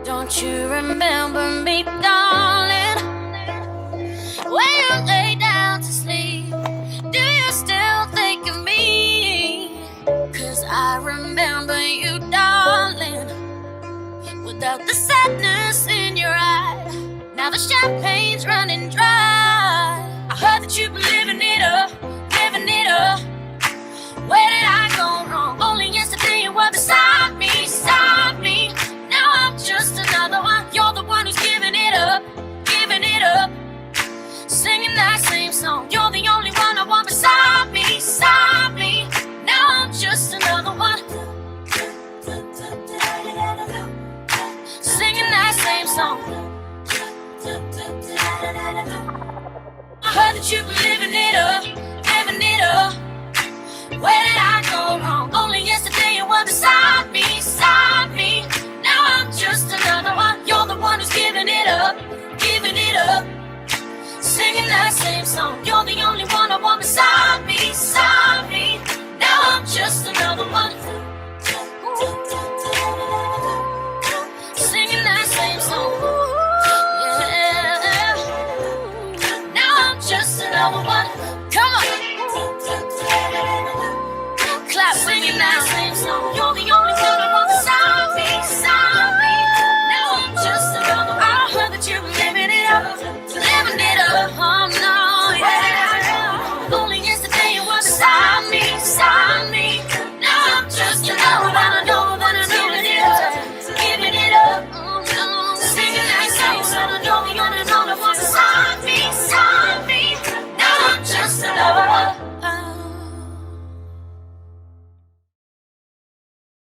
Don't you remember me, darling? When you lay down to sleep, do you still think of me? 'Cause I remember you, darling, without the sadness in your eye. Now the champagne's running dry. I heard that you've been living it up, living it up. Where did I go wrong? Only yesterday you were beside me, beside me. Now I'm just another one. You're the one who's giving it up, giving it up. Singing that same song. You're the only one I want beside me, beside me. Now I'm just another one. Singing that same song. I heard that you've been living it up, living it up. Where did I go wrong? Only yesterday you were beside me, beside me. Now I'm just another one. You're the one who's giving it up, giving it up. Singing that same song. You're the only one I want beside me.